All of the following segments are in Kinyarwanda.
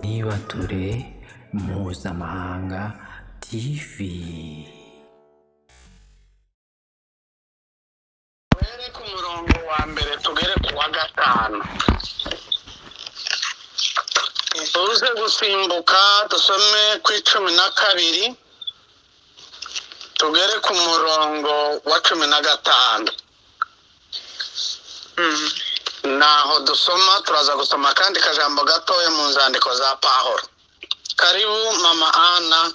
Nibature Mpuzamahanga TV. Tugere ku murongo wa mbere tugere ku wa gatanu. Tuze gusimbuka dusome ku 12 tugere ku murongo wa 15. Naho dusoma turaza gusoma kandi kajambo gatoya mu nzandiko za Pawulo. Karibu mama Ana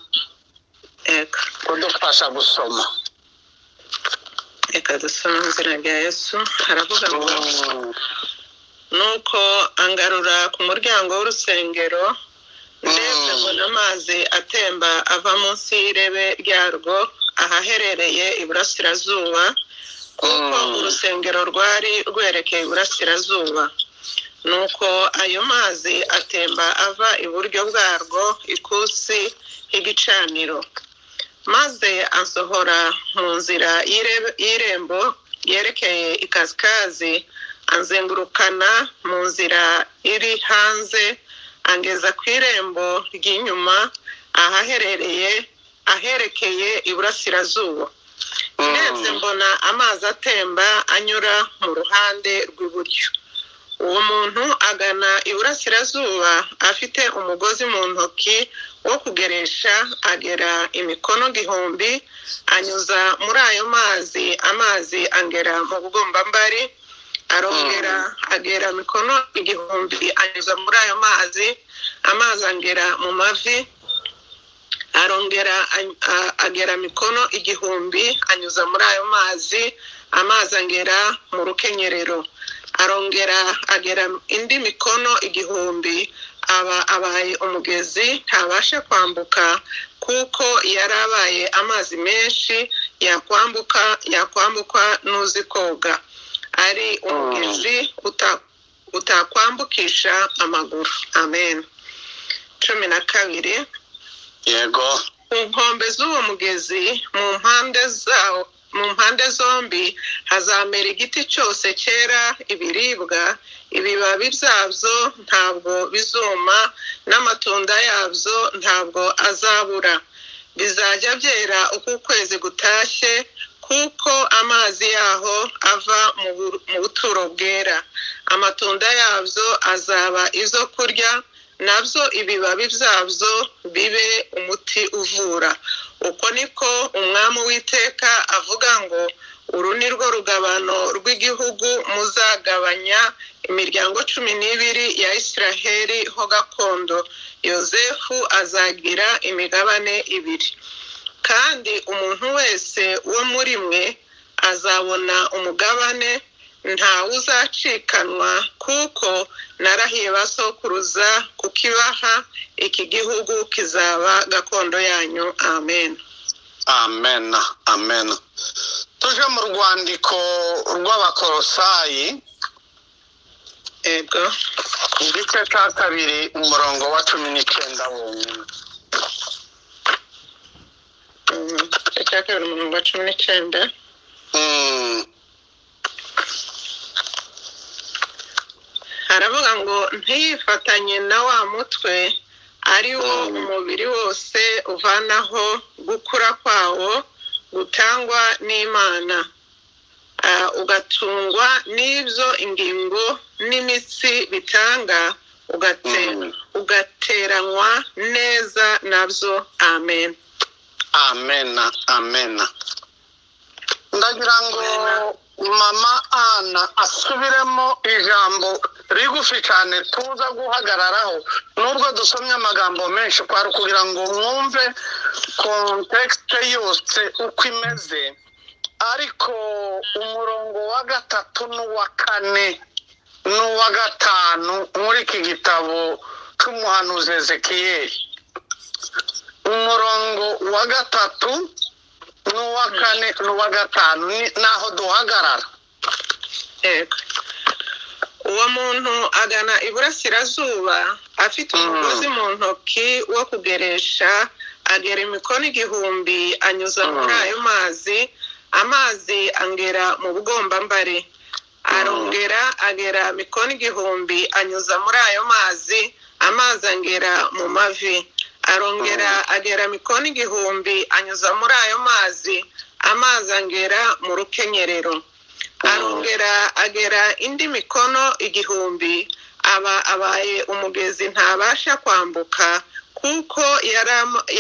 kudufasha gusoma. Eka dusoma mu izina rya Yesu. Haravuga ngo nuko angarura ku muryango w'urusengero, ndebye mbona amazi atemba ava munsi y'irebe ryarwo ahaherereye iburasirazuba, kuko urusengero rwari rwerekeye iburasirazuba. Nuko ayo mazi atemba ava iburyo bwarwo ikusi h'igicaniro, maze ansohora mu nzira y'irembo yerekeye ikasikazi, anzengurukana mu nzira iri hanze, angeza ku irembo ry'inyuma aherekeye iburasirazuba. Ndebye mbona amazi atemba anyura mu ruhande rw'iburyo. Uwo muntu agana iburasirazuba afite umugozi mu ntoki wo kugeresha, agera imikono 1000, anyuza muri ayo mazi, amazi angera mu bugombambari, arongera agera mikono 1000, anyuza muri ayo mazi, amazi angera mu mavi, arongera agera mikono 1000, anyuza muri ayo mazi, amazi angera mu rukenyerero, arongera agera indi mikono 1000, abaye umugezi ntabasha kwambuka, kuko yarabaye amazi menshi yakwambukwa n'uzi koga, ari umugezi utakwambukisha amaguru. Amen. 12. Yego. Ku nkombe z'uwo mugezi mu mpande zombi hazamera igiti cyose cyera ibiribwa, ibibabi byabyo ntabwo bizuma, n'amatunda yabyo ntabwo azabura. Bizajya byera uko ukwezi gutashye, kuko amazi yaho ava mu buturo bwera. Amatunda yabyo azaba izo kurya, nabyo ibibabi byabyo bibe umuti uvura. Uko niko umwami w'iteka avuga ngo, uru ni rwo rugabano rw'igihugu muzagabanya imiryango 12 ya Isiraheli ho gakondo. Yozefu azagira imigabane 2, kandi umuntu wese wo muri mwe azabona umugabane, ntawe uzacikanwa, kuko narahiye basokuruza kukibaha. Iki gihugu kizaba gakondo yanyu. Amen. Amen. Amen. Tuje mu rwandiko rw'Abakolosayi, Ego. igice cya 2 umurongo wa 19 wonyine. Igice cya 2 umurongo wa 19. Haravuga ngo, ntiyifatanye na wa mutwe ari wo umubiri wose uvanaho gukura kwawo gutangwa n'Imana, ugatungwa n'ibyo ingingo n'imitsi bitanga, ugateranywa neza nabyo. Amen. Amen. Amen. Ndagira ngo mama Ana asubiremo ijambo rigufi cyane tuza guhagararaho, nubwo dusomye amagambo menshi, kwari kugira ngo mwumve context yose uko imeze. Ariko umurongo wa 3 n'uwa 4 n'uwa 5 muri iki gitabo cy'umuhanuzi Ezekiyeli, umurongo wa 3 n'uwa 4 n'uwa 5 naho duhagarara. Ego. Uwo muntu agana iburasirazuba afite umugozi mu ntoki wo kugeresha, agera imikono 1000, anyuza muri ayo mazi, amazi angera mu bugombambari, arongera agera mikono 1000, anyuza muri ayo mazi, amazi angera mu mavi. Arongera agera mikono 1000 anyuza muri ayo mazi, amazi angera mu rukenyerero. Arongera agera indi mikono 1000, abaye umugezi ntabasha kwambuka, kuko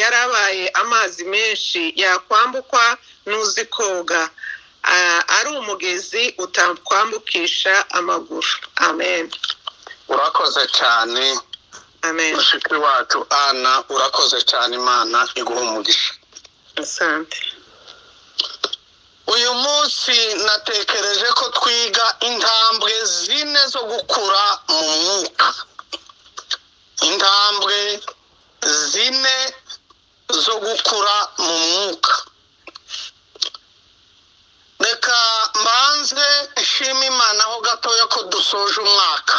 yarabaye amazi menshi yakwambukwa n'uzi koga. Ari umugezi utakwambukisha amaguru. Amen. urakoze cyane. Amen. mushiki wacu Ana, urakoze cyane, Imana iguha umugisha. Asante. uyu munsi natekereje ko twiga intambwe 4 zo gukura mu mwuka. intambwe 4 zo gukura mu mwuka. reka mbanze nshima Imana ho gatoya ko dusoje umwaka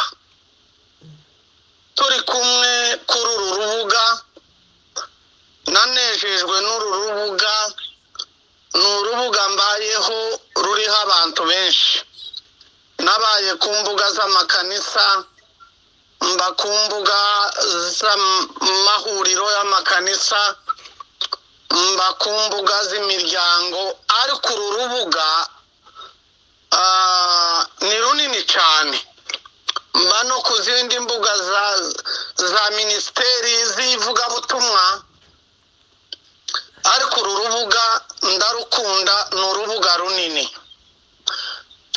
turi kumwe kuri uru rubuga. nanejejwe n'uru rubuga. ni urubuga mbayeho ruriho abantu benshi. nabaye ku mbuga z'amakanisa, mba ku mbuga z'amahuriro y'amakanisa, mba ku mbuga z'imiryango, ariko uru rubuga ni runini cyane. mba no ku zindi mbuga za minisiteri z'ivugabutumwa, ariko uru rubuga ndarukunda. ni urubuga runini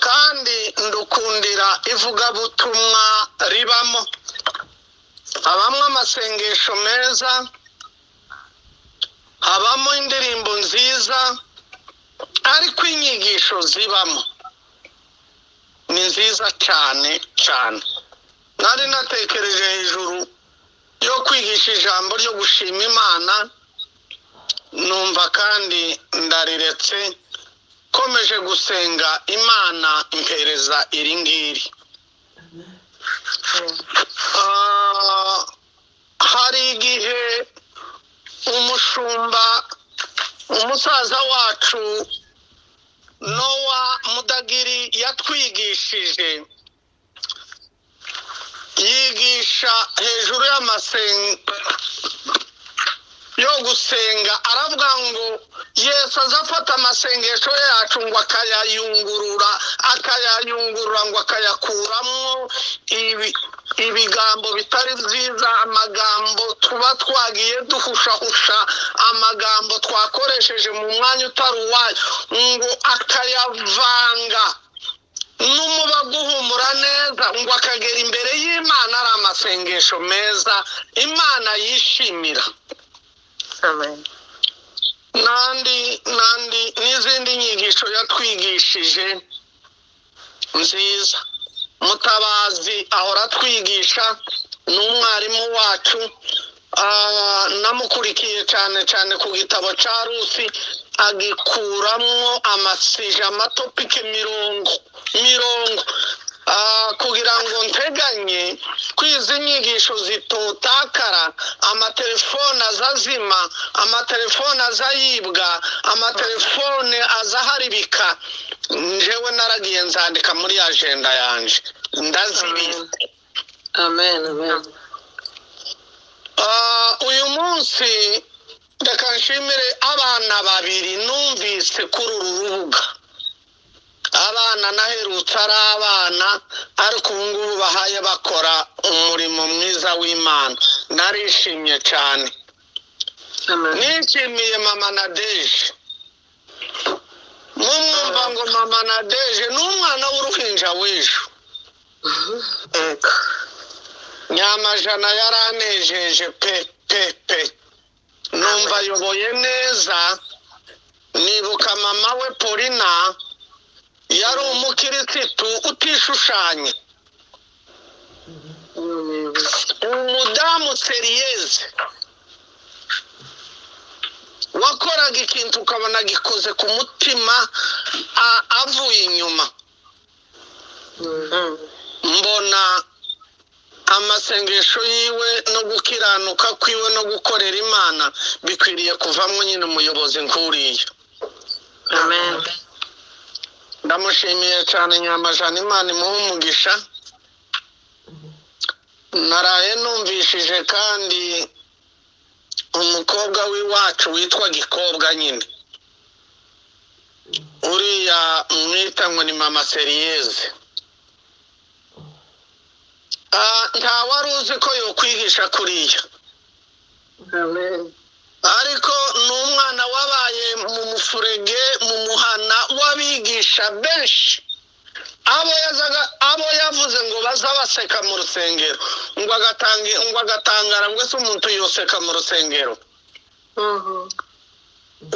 kandi ndukundira ivugabutumwa ribamo. habamo amasengesho meza, habamo indirimbo nziza, ariko inyigisho zibamo ni nziza cyane cyane. nari natekereje hejuru yo kwigisha ijambo ryo gushima Imana, numva kandi ndariretse, komeje gusenga Imana impereza iri ngiri. hari igihe umusaza wacu Nowa Mudagiri yatwigishije, yigisha hejuru yo gusenga. aravuga ngo Yesu azafata amasengesho yacu ngo akayayungurura ngo akayakuramo ibigambo bitari byiza, amagambo tuba twagiye duhushahusha, amagambo twakoresheje mu mwanya utari uwayo, ngo akayavanga n'umubaga uhumura neza, ngo akagera imbere y'Imana ari amasengesho meza Imana yishimira. Amen. nandi n'izindi nyigisho yatwigishije nziza. Mutabazi ahora atwigisha, n'umwarimu wacu. namukurikiye cyane cyane ku gitabo cya Rusi, agikuramwo amasije amatopike mirongo kugira ngo nteganye kwizi nyigisho zitotakara, amatelefone azazima, amatelefone azayibwa, amatelefone azaharibika. njewe naragiye nzandika muri agenda yanje ndazibitse. Amen. Amen. uyu munsi reka nshimire abana 2 numvise kuri uru rubuga. abana naherutse ari abana, ariko ubu ngubu bahaye bakora umurimo mwiza w'Imana. narishimye cyane. nishimiye mama Nadeje. mwumva ngo mama Nadeje ni umwana w'uruhinja w'ejo. Nyamajana yaranejeje pe. numva ayoboye neza. nibuka mama we Polina yari umukirisitu utishushanye, umudamu seriyeze, wakoraga ikintu ukabona gikoze ku mutima avuye inyuma. mbona amasengesho yiwe no gukiranuka kwiwe no gukorera Imana bikwiriye kuvamo nyine umuyobozi nk'uriya. Amen. ndamushimiye cyane Nyamajana, Imana imuhe umugisha. naraye numvishije kandi umukobwa w'iwacu witwa Gikobwa nyine uriya mwita ngo ni mama Seriyeze. Nta wari uzi ko yokwigisha kuriya, ariko ni umwana wabaye mu mufurege mu muhana w'abigisha benshi, abo yavuze ngo baza baseka mu rusengero ngo agatangara ngo ese umuntu yoseka mu rusengero.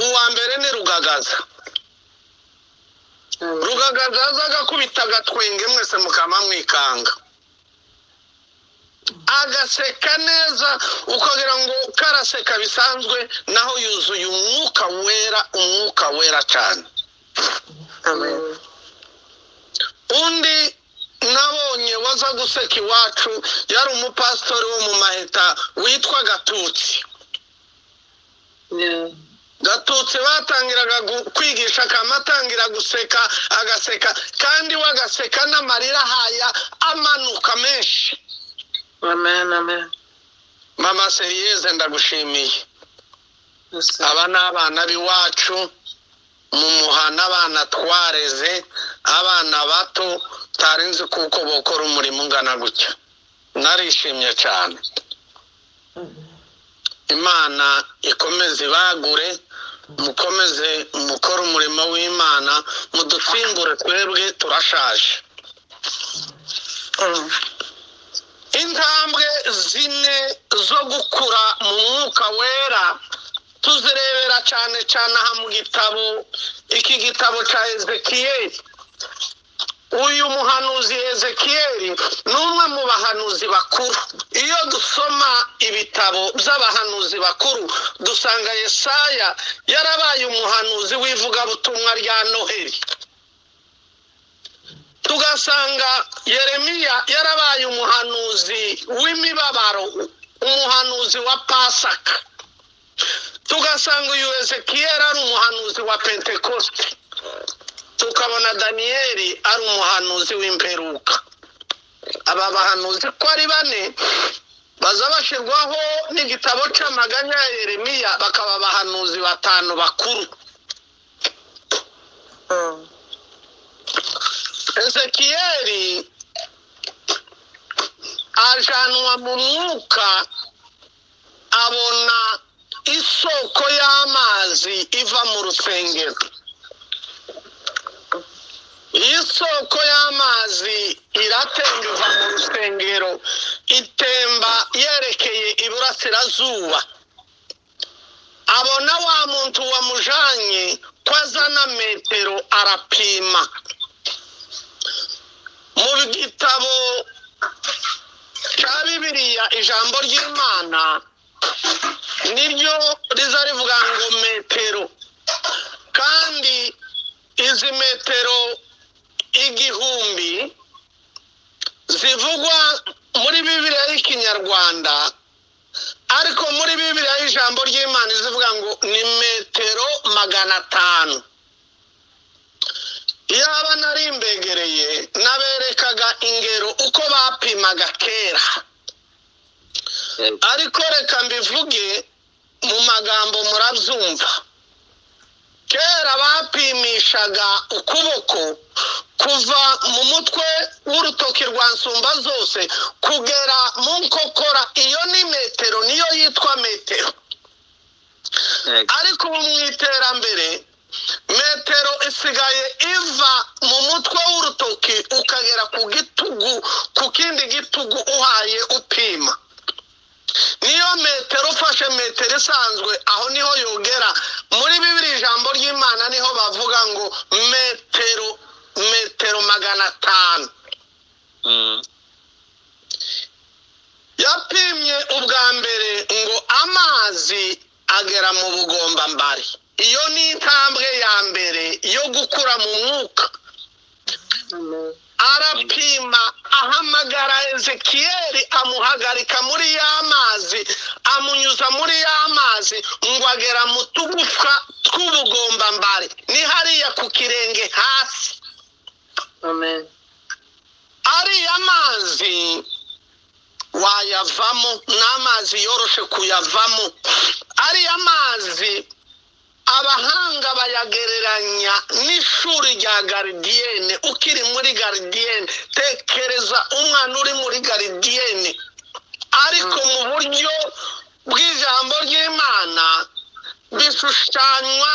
Uwa mbere ni Rugagaza. Rugagaza azaga kubita agatwenge mwese mukama mwikanga, agaseka neza ukagira ngo karaseka bisanzwe, naho yuzuye umwuka wera cyane. Undi nabonye waza guseka iwacu yari umupasitori wo mu Maheta witwa Gatutsi. Gatutsi batangiraga kwigisha akamatangira guseka, agaseka kandi wagaseka n'amarira haya amanuka menshi. Amen. Mama Seriyeze ndagushimiye. Aba ni abana b'iwacu mu muhana, abana twareze, abana bato tarinzi kuko bokora umurimo ungana gutya. Narishimye cyane. Imana ikomeze ibagure, mukomeze mukora umurimo w'Imana, mudutsimbure twebwe turashaje. Intambwe zine zo gukura mu mwuka wera tuzirebera cyane cyane aha mu gitabo, iki gitabo cya Ezekiyeli. Uyu muhanuzi Ezekiyeli ni umwe mu bahanuzi bakuru. Iyo dusoma ibitabo by'abahanuzi bakuru dusanga Yesaya yarabaye umuhanuzi w'ivugabutumwa rya Noheli, tugasanga Yeremiya yarabaye umuhanuzi w'imibabaro, umuhanuzi wa Pasaka, tugasanga uyu Ezekiyeli ari umuhanuzi wa Pentekoste, tukabona Daniyeli ari umuhanuzi w'imperuka. Aba bahanuzi ko ari bane baza bashyirwaho n'igitabo cy'amaganya ya Yeremiya, bakaba abahanuzi batanu bakuru. Ezekiyeli ajanwa mu mwuka, abona isoko y'amazi iva mu rusengero. Iyi soko y'amazi iratemba iva mu rusengero, itemba yerekeye iburasirazuba. Abona wa muntu wamujanye ko azana metero arapima. Mu gitabo cya Bibiliya ijambo ry'Imana niryo riza rivuga ngo metero, kandi izi metero 1000 zivugwa muri Bibiliya y'Ikinyarwanda, ariko muri Bibiliya y'ijambo ry'Imana zivuga ngo ni metero 500. Yaba nari imbegereye naberekaga ingero uko bapimaga kera, ariko reka mbivuge mu magambo murabyumva. Kera bapimishaga ukuboko kuva mu mutwe w'urutoki rwa nsumba zose kugera mu nkokora. Iyo ni metero, niyo yitwa metero. Ariko mu iterambere metero isigaye iva mu mutwe w'urutoki ukagera ku gitugu, ku kindi gitugu uhaye upima. Niyo metero ufashe metero isanzwe aho niho yogera. Muri Bibiliya ijambo ry'Imana niho bavuga ngo metero 500. Yapimye ubwa mbere ngo amazi agera mu bugombambari. Iyo ni intambwe ya mbere yo gukura mu mwuka. Arapima, ahamagara Ezekiyeli, amuhagarika muri ya mazi, amunyuza muri ya mazi ngo agera mu tugufwa tw'ubugombambari, ni hariya ku kirenge hasi. Amen. Ariya mazi wayavamo, n'amazi yoroshe kuyavamo. Ariya mazi abahanga bayagereranya n'ishuri rya garidiyene. Ukiri muri garidiyene, tekereza umwana uri muri garidiyene, ariko mu buryo bw'ijambo ry'Imana bishushanywa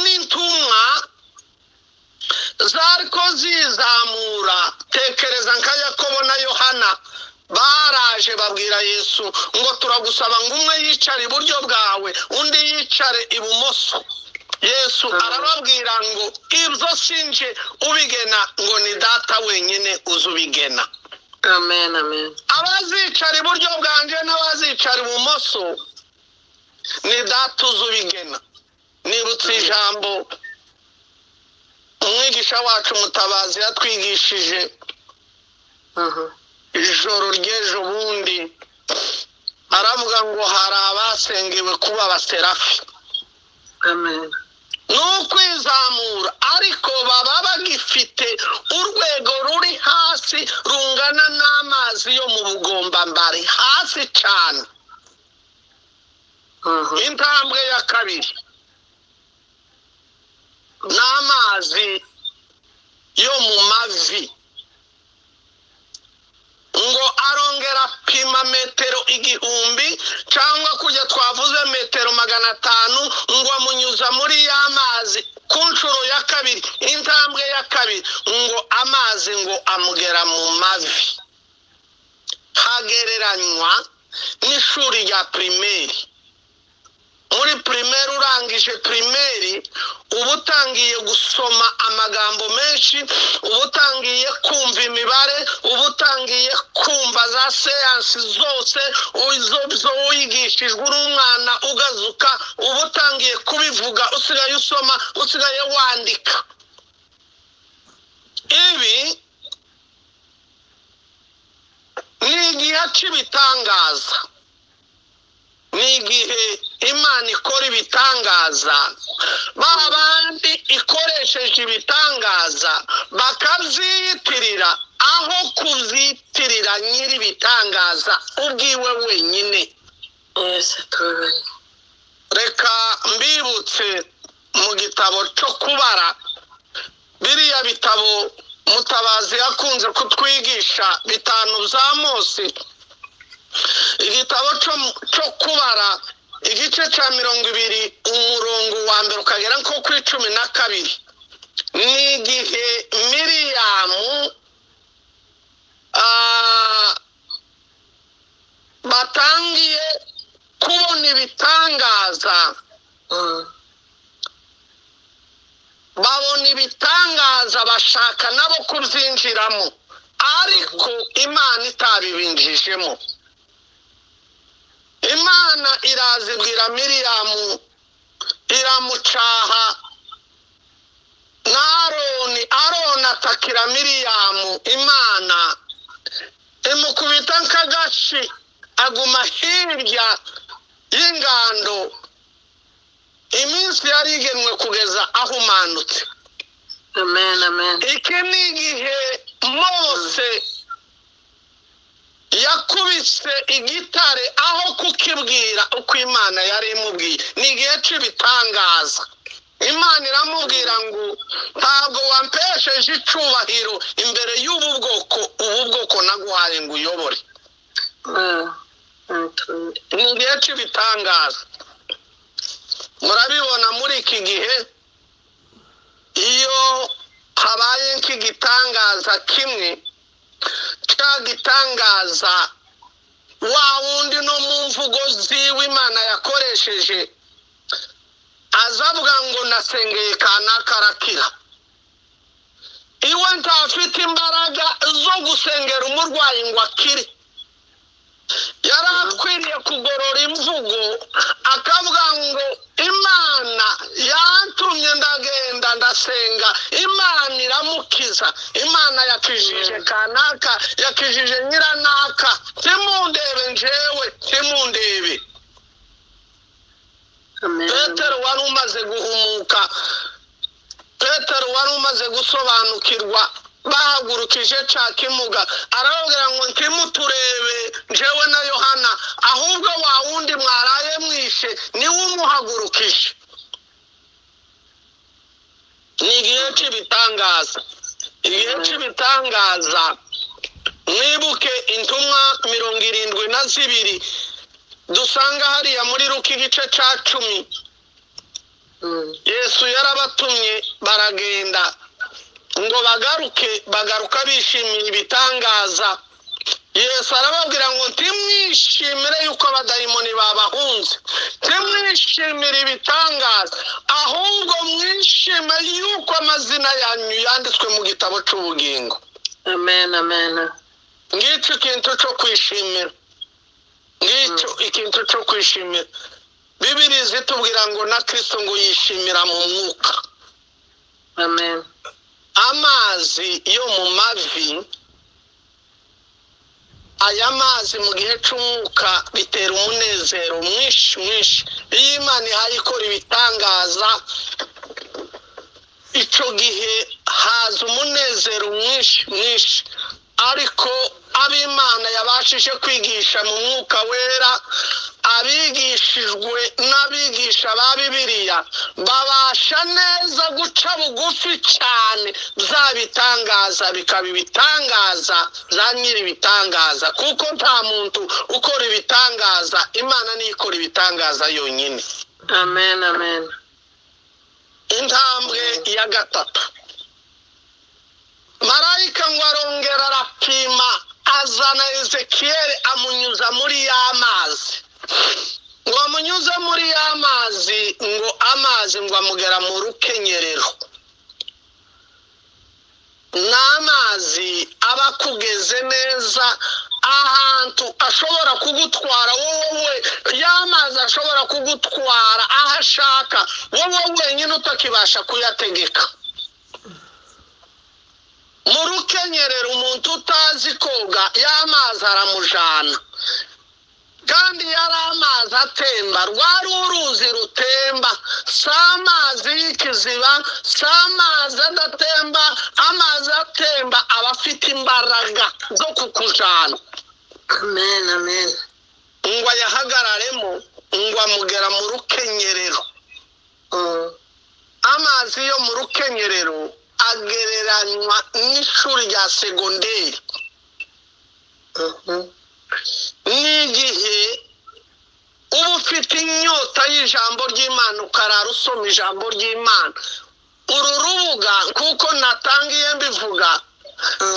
n'intumwa zariko zizamura. Tekereza nka Yakobo na Yohana, baraje babwira Yesu ngo turagusaba ngo umwe yicare iburyo bwawe undi yicare ibumoso. Yesu arababwira ngo ibyo sinje ubigena, ngo ni data wenyine uzubigena. Amen, amen. Abazicara iburyo bwanje n'abazicara ibumoso ni data uzubigena. Nibutse ijambo umwigisha wacu Mutabazi yatwigishije ijoro ry'ejo bundi, aravuga ngo hari abasengewe kuba abaserafi. Amen. N'ukwizamura, ariko baba bagifite urwego ruri hasi rungana n'amazi yo mu bugombambari, hasi cyane. Intambwe ya kabiri n'amazi yo mu mavi, ngo arongera pima metero 1000 cyangwa kujya twavuze metero 500, ngo amunyuza muri y'amazi ku nshuro ya kabiri. Intambwe ya kabiri ngo amazi ngo amugera mu mavi. Hagereranywa n'ishuri rya primaire. Muri primaire, urangije primaire uba utangiye gusoma amagambo menshi, uba utangiye kumva imibare, uba utangiye kumva za siyansi zose izo wigishijwe uri umwana ugazuka, uba utangiye kubivuga, usigaye usoma, usigaye wandika. Ibi ni igihe cy'ibitangaza, ni igihe Imana ikora ibitangaza. Babandi ikoresheje ibitangaza bakabyitirira aho kuvyitirira nyiri ibitangaza ubwiwe wenyine. Reka mbibutse mu gitabo cyo kubara, biriya bitabo Mutabazi yakunze kutwigisha, 5 za Mose. Igitabo cyo kubara igice cya 20 umurongo wa mbere ukagera nko ku 12, ni igihe Miriyamu batangiye kubona ibitangaza. Babona ibitangaza bashaka nabo kubyinjiramo, ariko Imana itabibinjijemo. Imana irazibwira Miriyamu, iramucaha na Aroni atakira Miriyamu. Imana imukubita nk'agashi, aguma hirya y'ingando. Iminsi yari igenwe kugeza ahumanutse. Amen, amen. Iki ni igihe Mose yakubise igitare aho kukibwira uko Imana yari imubwiye. Ni igihe cy'ibitangaza. Imana iramubwira ngo ntabwo wampesheje icubahiro imbere y'ubu bwoko naguhaye ngo uyobore. Ni igihe cy'ibitangaza. Murabibona muri iki gihe, iyo habaye nk'igitangaza kimwe, cya gitangaza wa wundi no mu mvugo ziwe Imana yakoresheje azavuga ngo nasengeye kanaka arakira. Iwe ntafite imbaraga zo gusengera umurwayi ngo akire. Yari akwiriye kugorora imvugo akavuga ngo Imana yantumye ndagenda ndasenga, Imana iramukiza, Imana yakijije kanaka, yakijije nyiranaka, timundebe njewe, timundebe. Petero wari umaze guhumuka, Petero wari umaze gusobanukirwa bahagurukije ca kimuga arababwira ngo ntimuturebe jewe na Yohana ahubwo wa wundi mwaraye mwishe niwe umuhagurukije. Ni igihe cy'ibitangaza, igihe cy'ibitangaza. Mwibuke intumwa 72 dusanga hariya muri Luka igice ca 10. Yesu yarabatumye baragenda ngo bagaruka bishimiye ibitangaza. Yesu arababwira ngo ntimwishimire yuko abadayimoni babahunze, ntimwishimire ibitangaza, ahubwo mwishime yuko amazina yanyu yanditswe mu gitabo cy'ubugingo. Amen, amen. Ngicyo ikintu cyo kwishimira, ngicyo ikintu cyo kwishimira. Bibiliya zitubwira ngo na Kristo ngo yishimira mu mwuka. Amen. Amazi yo mu mavi, aya mazi mu gihe cy'umwuka bitera umunezero mwinshi mwinshi. Iyo Imana ihayikora ibitangaza, icyo gihe haza umunezero mwinshi mwinshi. Ariko ab'Imana yabashije kwigisha mu mwuka wera, abigishijwe n'abigisha ba Bibiliya babasha neza guca bugufi cyane bya bitangaza bikaba ibitangaza za nyiri ibitangaza, kuko nta muntu ukora ibitangaza, Imana niyo ikora ibitangaza yonyine. Amen, amen. Intambwe ya gatatu, marayika ngo arongera arapima, azana Ezekiyeli amunyuza muri ya mazi, ngo amunyuze muri ya mazi, ngo amazi ngo amugera mu rukenyerero. N'amazi aba akugeze neza ahantu ashobora kugutwara wowe, y'amazi ashobora kugutwara aho ashaka wowe wenyine utakibasha kuyategeka. Mu rukenyerero umuntu utazi koga y'amazi aramujana, kandi yari amazi atemba, rwari uruzi rutemba, si amazi y'ikiziba, si amazi adatemba. Amazi atemba aba afite imbaraga zo kukujana. Amen, amen. Ngo ayahagararemo, ngo amugera mu rukenyerero. Amazi yo mu rukenyerero agereranywa n'ishuri rya segonderi. N'igihe uba ufite inyota y'ijambo ry'Imana ukarara usoma ijambo ry'Imana. Uru rubuga kuko natangiye mbivuga,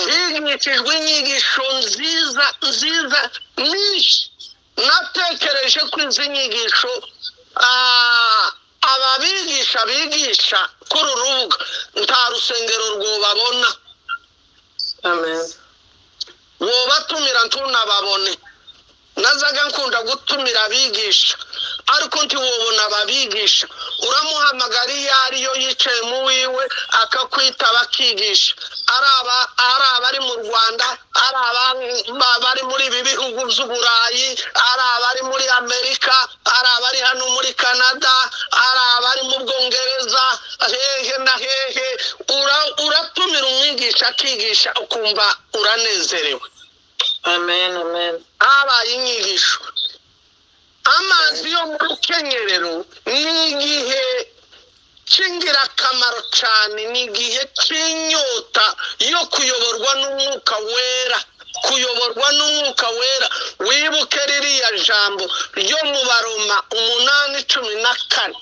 higishijwe inyigisho nziza nyinshi. Natekereje ko izi nyigisho ababigisha bigisha kuri uru rubuga nta rusengero rwubabona. Amen. Wobatumira ntunababone. Nazaga nkunda gutumira abigisha, ariko ntiwobona ababigisha. Uramuhamagara iyo ariyo yicaye mu wiwe akakwitaba akigisha. Ari abari mu Rwanda, ari abari muri ibi bihugu by'Uburayi, ari abari muri Amerika, ari abari hano muri Canada, ari abari mu Bwongereza, hehe na hehe. Uratumira umwigisha akigisha ukumva uranezerewe. Amen, amen. Habaye inyigisho. Amazi yo mu rukenyerero ni igihe cy'ingirakamaro cyane, ni igihe cy'inyota yo kuyoborwa n'umwuka wera, kuyoborwa n'umwuka wera. Wibuke ririya jambo ryo mu Baroma 8:14.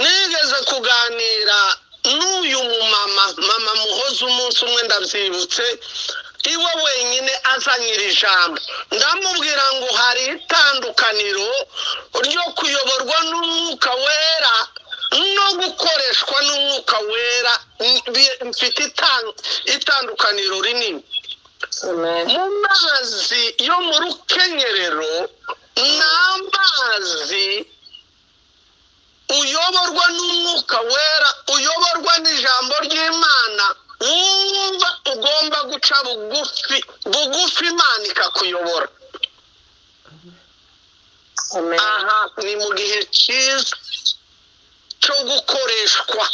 Nigeze kuganira n'uyu mama Muhoza umunsi umwe, ndabyibutse, iwe wenyine azanyira ijambo. Ndamubwira ngo hari itandukaniro ryo kuyoborwa n'umwuka wera no gukoreshwa n'umwuka wera. Mfite itandukaniro rinini. Mu mazi yo mu rukenyerero n'amazi uyoborwa n'umwuka wera, uyoborwa n'ijambo ry'Imana, wumva ugomba guca bugufi Imana ikakuyobora. Aha ni mu gihe cyiza cyo gukoreshwa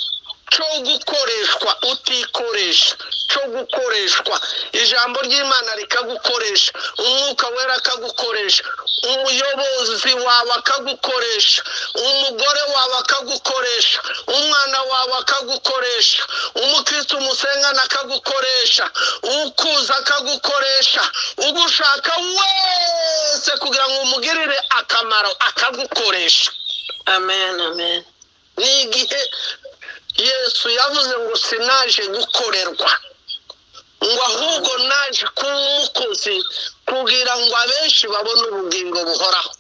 cyo gukoreshwa utikoresha, cyo gukoreshwa ijambo ry'Imana rikagukoresha, umwuka wera akagukoresha, umuyobozi wawe akagukoresha, umugore wawe akagukoresha, umwana wawe akagukoresha, umukristo umusengana akagukoresha, ukuza akagukoresha, ugushaka wese kugira ngo umugirire akamaro akagukoresha. Amen, amen. Ni igihe Yesu yavuze ngo sinaje gukorerwa, ngo ahubwo naje kuba umukozi kugira ngo abenshi babone ubugingo buhoraho.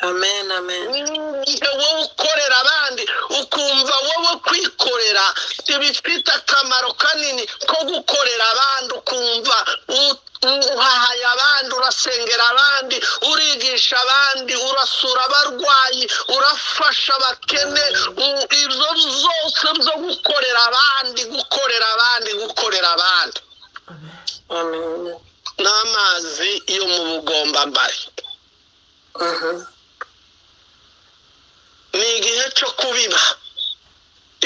Amen, amen. Nihe wowe ukorera abandi ukumva wowe kwikorera ntibifite akamaro kanini ko gukorera abandi, ukumva uhahaye abandi, urasengera abandi, urigisha abandi, urasura abarwayi, urafasha abakene, ibyo zose byo gukorera abandi, gukorera abandi, gukorera abandi. Amen. N'amazi yo mu bugombambari. Ni igihe cyo kubiba.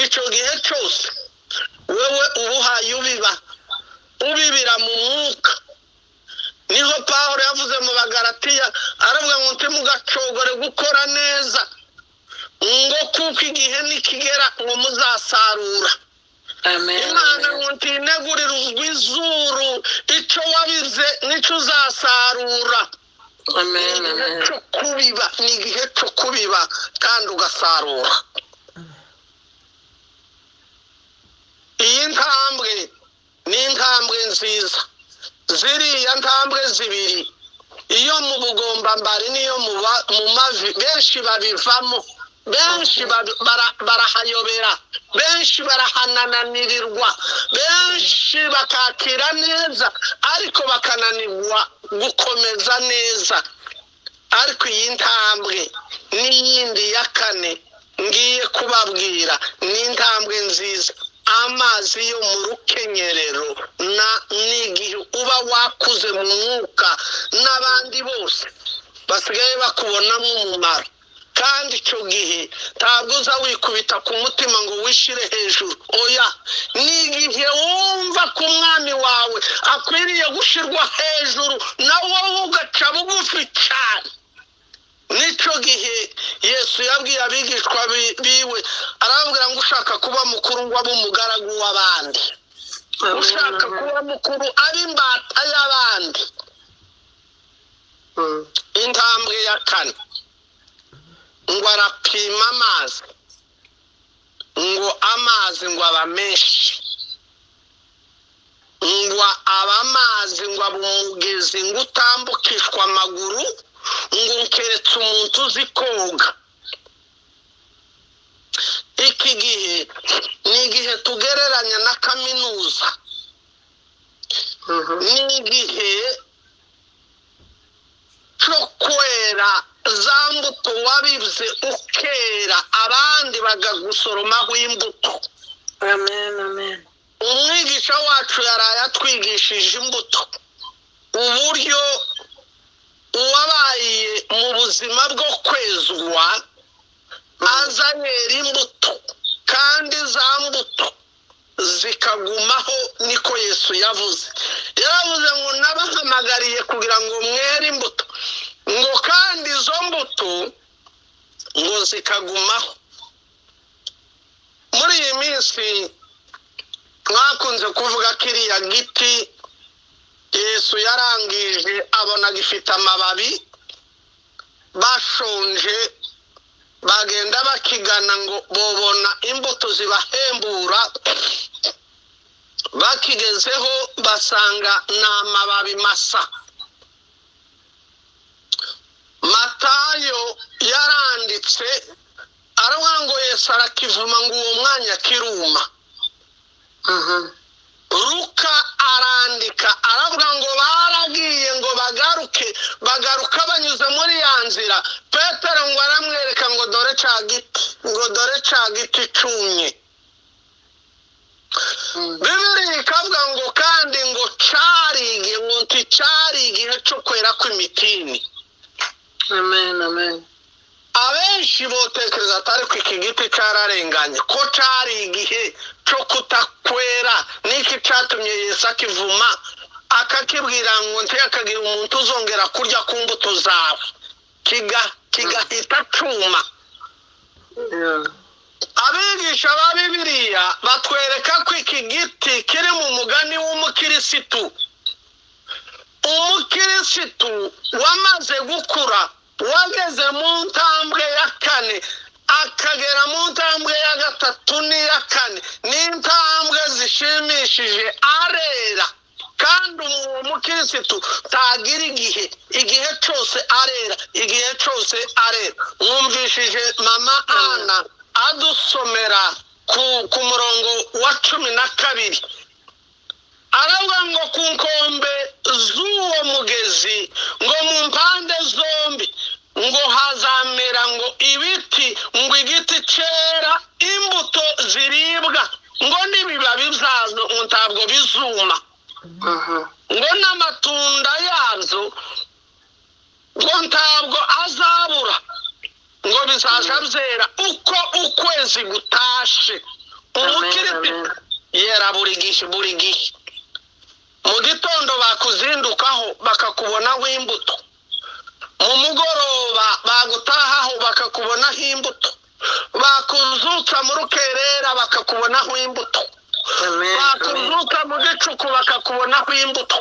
Icyo gihe cyose wewe ubuhaye ubibira mu mwuka. Niho Pawulo yavuze mu Bagalatiya aravuga ngo ntimugacogore gukora neza, ngo kuko igihe nikigera ngo muzasarura. Amen. Imana ngo ntinegurire izuru icyo wabize nicyo uzasarura. Amen, amen. Ni igihe cyo kubiba kandi ugasarura. Iyi ntambwe ni intambwe nziza. Ziriya ntambwe zibiri, iyo mu bugombambari n'iyo mu mavi, benshi babivamo, benshi barahayobera, benshi barahananirirwa, benshi bakakira neza ariko bakananirwa gukomeza neza. Ariko iyi ntambwe n'iyindi ya kane ngiye kubabwira ni intambwe nziza. Amazi yo mu rukenyerero n'igihe uba wakuze mu mwuka n'abandi bose basigaye bakubonamo umumaro, kandi icyo gihe ntabwo uza wikubita ku mutima ngo wishire hejuru. Oya, ni igihe wumva ko umwami wawe akwiriye gushyirwa hejuru nawe ugaca bugufi cyane. Nicyo gihe Yesu yabwiye abigishwa biwe arababwira ngo ushaka kuba mukuru ngo abe umugaragu w'abandi, ushaka kuba mukuru abe imbata y'abandi. Intambwe ya kane ngo arapima amazi, ngo amazi ngo aba menshi, ngo aba amazi ngo aba umugezi ngo utambukishwa amaguru, ngo keretse umuntu uzi koga. Iki gihe ni igihe tugereranya na kaminuza. Ni igihe cyo kwera za mbuto wabibye ukera abandi bakagusoromaho imbuto. Amen, amen. Umwigisha wacu yaraye atwigishije imbuto, uburyo uwabaye mu buzima bwo kwezwa azanira imbuto kandi za mbuto zikagumaho. Niko Yesu yavuze. Yaravuze ngo nabahamagariye kugira ngo mwere imbuto, ngo kandi izo mbuto ngo zikagumaho. Muri iyi minsi mwakunze kuvuga kiriya giti Yesu yarangije abona gifite amababi, bashonje bagenda bakigana ngo bobona imbuto zibahembura. Bakigezeho basanga ni amababi masa. Matayo yaranditse aravuga ngo Yesu arakivuma ngo uwo mwanya kiruma. Luka arandika aravuga ngo baragiye ngo bagaruka banyuze muri ya nzira. Petero ngo aramwereka ngo dore ca giti cumye. Bibiliya ikavuga ngo kandi ngo cari igihe cyo kwera kw'imitini. Amen, amen. abenshi botekereza atari ko iki giti cyararenganye ko cyari igihe cyo kutakwera n'iki cyatumye Yesu akivuma akakibwira ngo ntiyakagira umuntu uzongera kurya ku mbuto zawe kigahita cuma. Abigisha ba Bibiliya batwereka ko iki giti kiri mu mugani w'umukirisitu. Umukirisitu wamaze gukura wageze mu ntambwe ya 4 akagera mu ntambwe ya 3 n'iya 4 n'intambwe zishimishije arera, kandi umukirisitu tagira igihe cyose arera, igihe cyose arera. Mwumvishije mama Ana adusomera ku murongo wa 12 aravuga ngo ku nkombe z'uwo mugezi ngo mu mpande zombi ngo hazamera ngo ibiti, ngo igiti cyera imbuto ziribwa, ngo n'ibibabi byazo ntabwo bizuma, ngo n'amatunda yazo ngo ntabwo azabura, ngo bizaja byera uko ukwezi gutashe. Umukirisitu yera buri gihe. Mu gitondo bakuzindukaho bakakubonaho imbuto, mu mugoroba bagutahaho bakakubonaho imbuto, bakuzutsa mu rukerera bakakubonaho imbuto, bakuzuka mu gicuku bakakubonaho imbuto,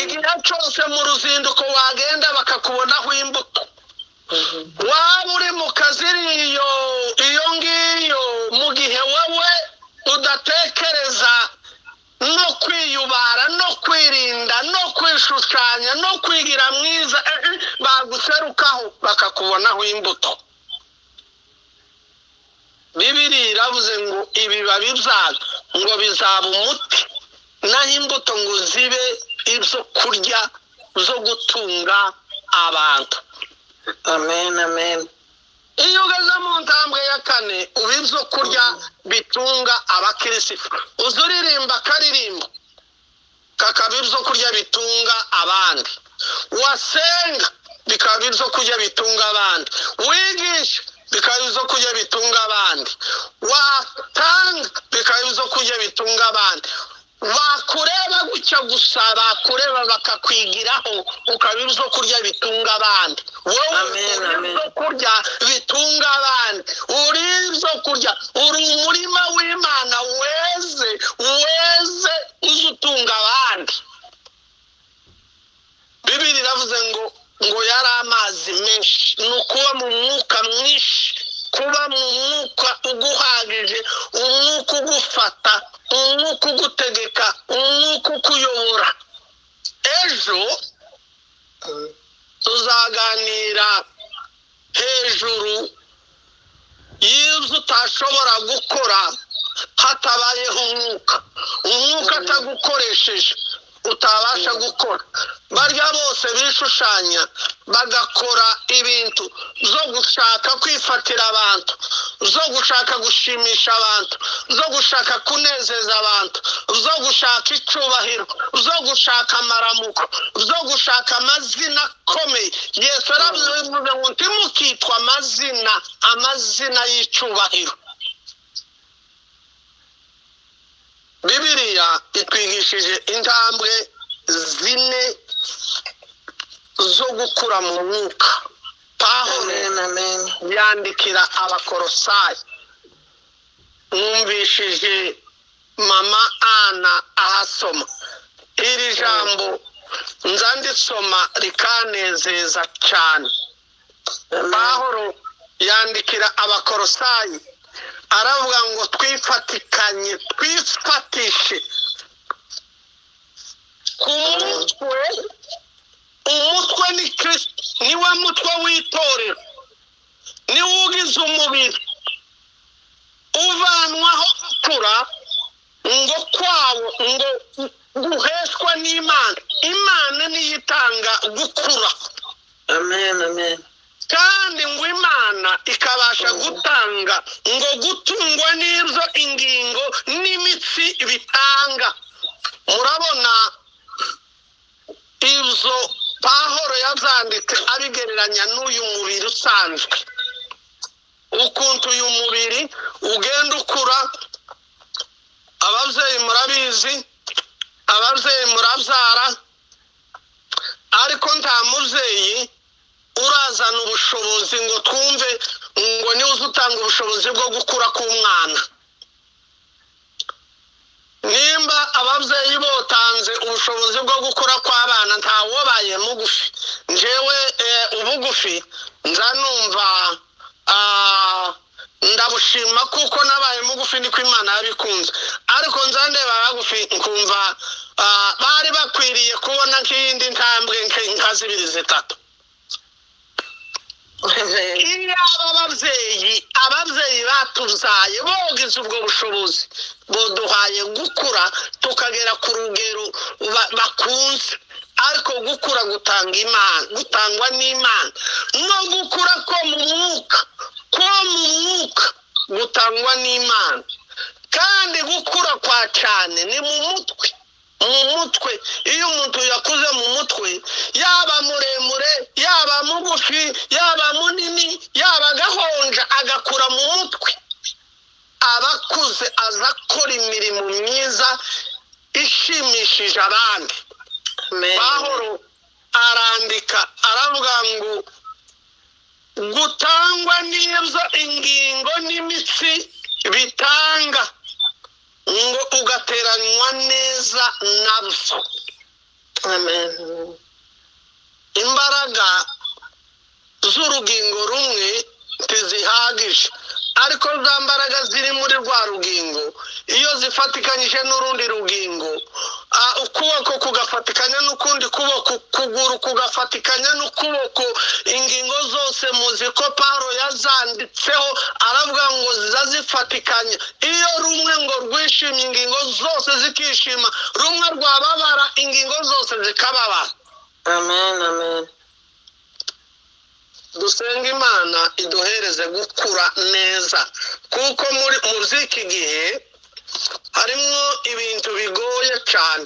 igihe cyose mu ruzinduko wagenda bakakubonaho imbuto. Waba uri mu kazi iyo ngiyo mu gihe wowe udatekereza no kwiyubara no kwirinda no kwishushanya no kwigira mwiza, baguserukaho bakakubonaho imbuto. Bibiliya iravuze ngo ibibabi byazo ngo bizaba umuti, naho imbuto ngo zibe ibyo kurya zo gutunga abantu. Amen. Iyo ugeze mu ntambwe ya 4 uba ibyo kurya bitunga abakirisitu. Uzuririmba akaririmbo kakaba ibyo kurya bitunga abandi, wasenga bikaba ibyo kurya bitunga abandi, wigisha bikaba ibyo kurya bitunga abandi, watanga bikaba ibyo kurya bitunga abandi, bakureba gutya gusa bakureba bakakwigiraho ukaba ibyo kurya bitunga abandi. Wowe ibyo kurya bitunga abandi, uri ibyo kurya, uri umurima w'Imana weze uzutunga abandi. Bibiliya iravuze ngo yari amazi menshi, ni ukuba mu mwuka mwinshi, kuba mu mwuka uguhagije, umwuka ugufata, umwuka ugutegeka, umwuka ukuyobora. Ejo tuzaganira hejuru y'ibyo utashobora gukora hatabayeho umwuka atagukoresheje utabasha gukora. Barya bose bishushanya bagakora ibintu zo gushaka kwifatira abantu, zo gushaka gushimisha abantu, zo gushaka kunezeza abantu, zo gushaka icyubahiro, zo gushaka amaramuko, zo gushaka amazina akomeye. Yesu aravuze ngo ntimukitwa amazina y'icyubahiro. Bibiliya itwigishije intambwe 4 zo gukura mu mwuka. Pawulo yandikira Abakolosayi. Mwumvishije mama Ana ahasoma iri jambo, nzandisoma rikanezeza cyane. Pawulo yandikira Abakolosayi aravuga ngo twifatishe ku mutwe. Umutwe ni Kristo, niwe mutwe w'itorero, niwe ugize umubiri, uvanwaho gukura ngo kwawo ngo guheshwa n'Imana. Imana niyo itanga gukura. Amen. Kandi ngo Imana ikabasha gutanga ngo gutungwa n'ibyo ingingo n'imitsi bitanga. Murabona ibyo Pawulo yazanditse abigereranya n'uyu mubiri usanzwe. ukuntu uyu mubiri ugenda ukura. Ababyeyi murabizi, ababyeyi murabyara, ariko nta mubyeyi urazana ubushobozi ngo twumve ngo niwe uzutanga ubushobozi bwo gukura k'umwana. Nimba ababyeyi botanze ubushobozi bwo gukura kw'abana ntawobaye mugufi. Njyewe ubugufi nza numva ndabushima kuko nabaye mugufi niko Imana yabikunze, ariko nza ndeba bagufi nkumva bari bakwiriye kubona nk'iyindi ntambwe nka 2-3. Iyo ababyeyi batuzaye bogize ubwo bushobozi boduhaye gukura tukagera ku rugero bakunze, ariko gukura gutangwa n'Imana, no gukura ko mu mwuka gutangwa n'Imana, kandi gukura kwa cyane ni mu mutwe. Iyo umuntu yakuze mu mutwe, yaba muremure, yaba mugufi, yaba munini, yaba gahonja, agakura mu mutwe, abakuze aza akora imirimo myiza ishimishije abandi. Pawulo arandika aravuga ngo gutangwa n'ibyo ingingo n'imitsi bitanga, ngo ugateranywa neza nabyo. Amen. Imbaraga z'urugingo rumwe ntizihagije, ariko za mbaraga ziri muri rwa rugingo iyo zifatikanyije n'urundi rugingo, ukuboko kugafatikanya n'ukundi kuboko, kuguru kugafatikanya n'ukuboko, ingingo zose muzi ko Pawulo yazanditseho aravuga ngo zifatikanya. Iyo rumwe ngo rwishimye ingingo zose zikishima, rumwe rwababara ingingo zose zikababara. Amen, amen. Dusenga Imana iduhereze gukura neza, kuko muri iki gihe harimo ibintu bigoye cyane.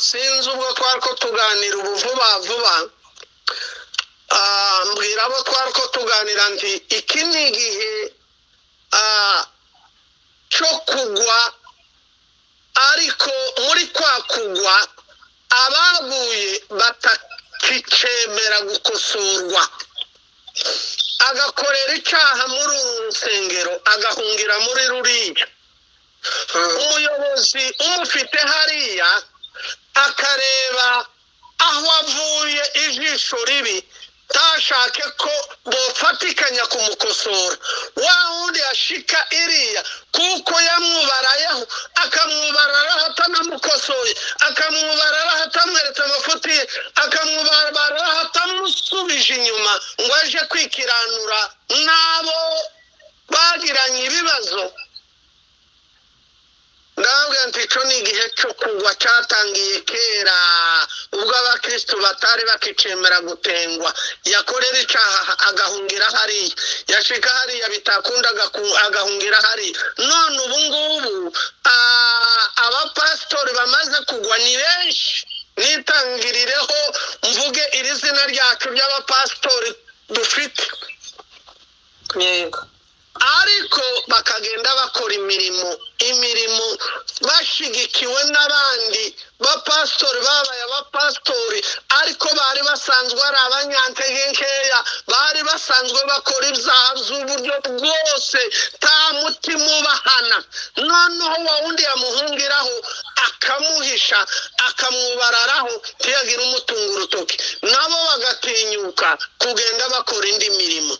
Sinzi ubwo twari ko tuganira ubu vuba, mbwira abo twari ko tuganira nti iki ni igihe cyo kugwa, ariko muri kwa kugwa abaguye batakicemera gukosorwa, agakorera icyaha muri uru rusengero agahungira muri ruriya. Umuyobozi umufite hariya akareba aho avuye ijisho ribi, tashake ko bofatikanya kumukosora, wa wundi ashika iriya kuko yamwubarayeho, akamwubarara atanamukosoye, akamwubarara atamweretse amafuti ye, akamwubarara atamusubije inyuma ngo aje kwikiranura n'abo bagiranye ibibazo. Ndabwira nti icyo ni igihe cyo kugwa cyatangiye kera, ubwo abakristo batari bakicemera gutengwa. Yakorera icyaha agahungira hariya, yashika hariya bitakunda agahungira hariya. None ubu ngubu abapasitori bamaze kugwa ni benshi. Nitangirireho mvuge iri zina ryacu ry'abapasitori dufite, yego, ariko bakagenda bakora imirimo bashigikiwe n'abandi bapasitori babaye abapasitori, ariko bari basanzwe ari abanyantege nkeya, bari basanzwe bakora ibyaha z'uburyo bwose, nta mutima ubahana. Noneho wa wundi yamuhungiraho akamuhisha, akamwubararaho ntiyagira umutunga urutoki, nabo bagatinyuka kugenda bakora indi mirimo.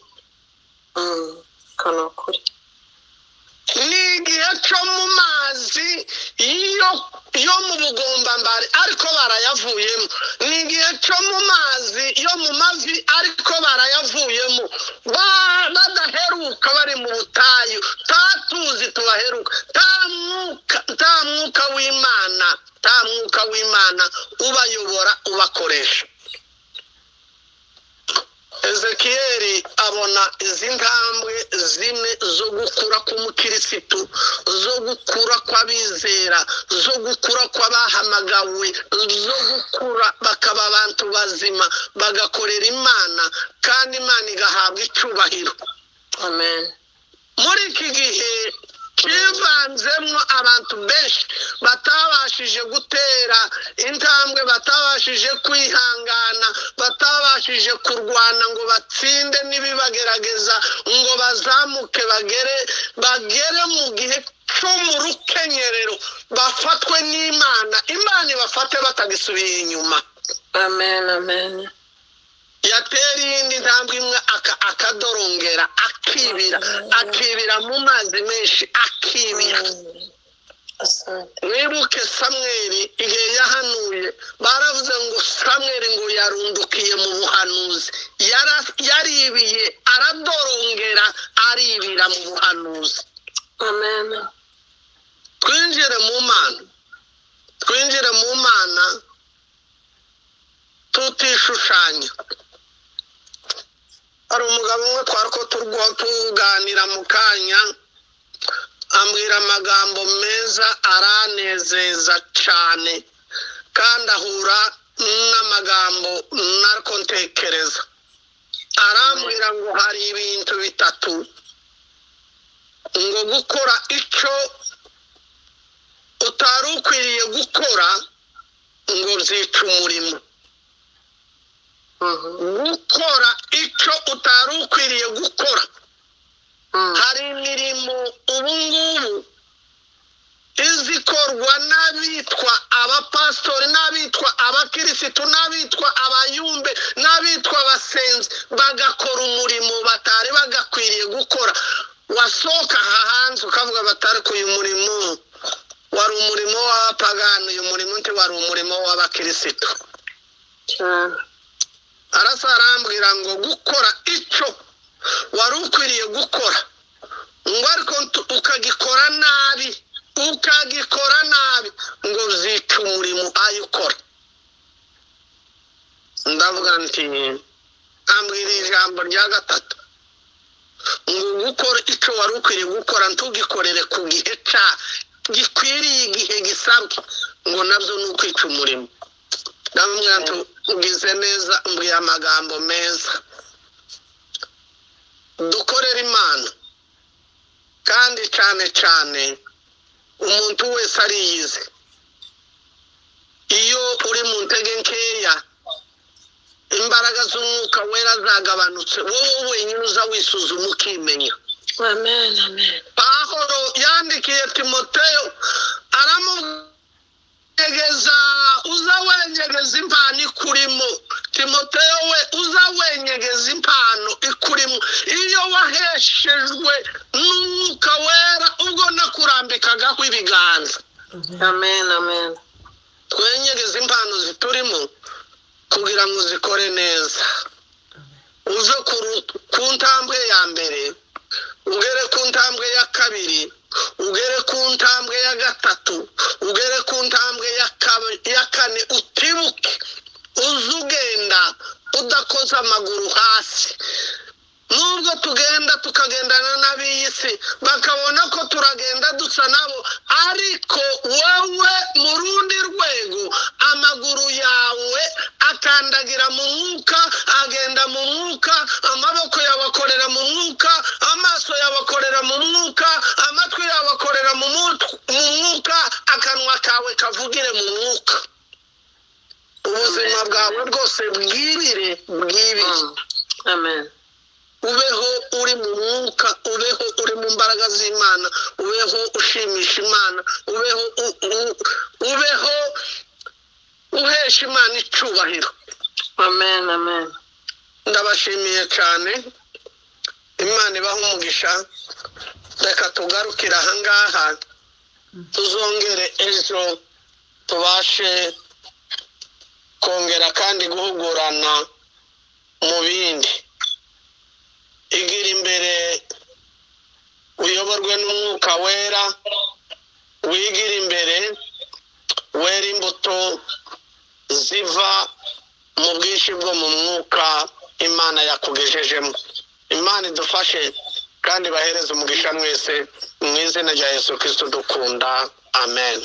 Kanokuri ni igihe cyo mu mazi yo mu bugombambari, ariko barayavuyemo. Ni igihe cyo mu mazi yo mu mavi, ariko barayavuyemo. Badaheruka bari mu butayu, tatuzi tubaheruka. Ta mwuka w'Imana ubayobora, ubakoresha. Ezekiyeli abona izi ntambwe zine zo gukura k'umukirisitu, zo gukura kw'abizera, zo gukura kw'abahamagawe, zo gukura bakaba abantu bazima bagakorera Imana kandi Imana igahabwa icyubahiro. Amen. Muri iki gihe kivanzemo abantu benshi batabashije gutera intambwe, batabashije kwihangana, batabashije kurwana ngo batsinde n'ibibagerageza, ngo bazamuke bagere mu gihe cyo mu rukenyerero, bafatwe n'Imana, Imana ibafate batagisubiye inyuma. Amen. Amen. Yatera iyindi ntambwe imwe akadorongera, akibira mu mazi menshi, akibira. Wibuke Samweli igihe yahanuye, baravuze ngo Samweli ngo yarundukiye mu buhanuzi, yaribiye aradorongera, aribira mu buhanuzi. Amen. Twinjire mu Mana tutishushanya. Hari umugabo umwe twariko tuganira mu kanya, ambwira amagambo meza aranezeza cyane, kandi ahura n'amagambo nariko ntekereza. Arambwira ngo hari ibintu bitatu, ngo gukora icyo utari ukwiriye gukora ngo byica umurimo. Gukora icyo utari ukwiriye gukora. Hari imirimo ubu ngubu izikorwa n'abitwa abapasitori, n'abitwa abakirisitu, n'abitwa abayumbe, n'abitwa abasenzi, bagakora umurimo batari bagakwiriye gukora. Wasohoka hanze ukavuga batari ku uyu murimo wari umurimo w'abapagani, uyu murimo wari umurimo w'abakirisitu. Arasarambwira ngo gukora icyo wari ukwiriye gukora, ngo ariko ukagikora nabi ngo zica umurimo ayukora. Ndavuga nti, ambwira ijambo rya gatatu, ngo gukora icyo wari ukwiriye gukora ntugikorere ku gihe gikwiriye, igihe gisabwe, ngo nabyo ni ukwica umurimo. Ndamubwira nti ugize neza, mbwiye amagambo meza. Dukorera Imana, kandi cyane cyane umuntu wese ariyizi. Iyo uri mu ntege nkeya, imbaraga z'umwuka wera zagabanutse, wowe wenyine uza wisuzuma ukimenya. Amen. Amen. Pawulo yandikiye Timoteyo aramugeza, uza wenyegeza impano ikurimo. Timoteyo we, uza wenyegeza impano ikurimo. Iyo waheshejwe n'umwuka wera, ubwo nakurambikagaho ibiganza. Amen. Amen. Twenyegeza impano ziturimo kugira ngo zikore neza. Uve ku ntambwe ya mbere, ugere ku ntambwe ya kabiri, ugere ku ntambwe ya gatatu, ugere ku ntambwe ya kane, utibuke uze ugenda udakoze amaguru hasi. Nubwo tugenda tukagendana n'ab'iyi si, bakabona ko turagenda dusa nabo, ariko wowe mu rundi rwego, amaguru yawe akandagira mu mwuka, agenda mu mwuka, amaboko yawe akorera mu mwuka, amaso yawe akorera mu mwuka, amatwi yawe akorera mu mwuka, akanwa kawe kavugire mu mwuka. Ubuzima bwawe rwose bwibire. Amen. Ubeho uri mu mwuka, ubeho uri mu mbaraga z'Imana, ubeho ushimisha Imana, ubeho uhesha Imana icyubahiro. Amen. Amen. Ndabashimiye cyane, Imana ibaha umugisha. Reka tugarukire aha ngaha, tuzongere ejo tubashe kongera kandi guhugurana mu bindi. Igira imbere, uyoborwe n'umwuka wera, wigira imbere, wera imbuto ziva mu bwinshi bwo mu mwuka. imana yakugejejemo. Imana idufashe kandi bahereze umugisha mwese mu izina rya Yesu Kristo dukunda, amen.